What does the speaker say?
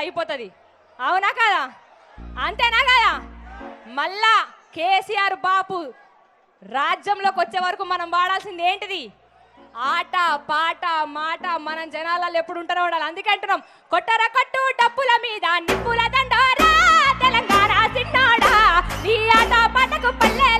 సంవత్సరాలు అయిపోతుంది. అవునా కదా? అంతేనా కదా? మళ్ళా కేసీఆర్ బాపు రాజ్యంలోకి వచ్చే వరకు మనం వాడాల్సింది ఏంటిది? ఆట పాట మాట. మనం జనాలలో ఎప్పుడు ఉంటారో ఉండాలి. అందుకే అంటున్నాం, కొట్టర కొట్టు డప్పుల మీద నిప్పుల దండోరా తెలంగాణ సిన్నోడా, నీ ఆట పాటకు పల్లె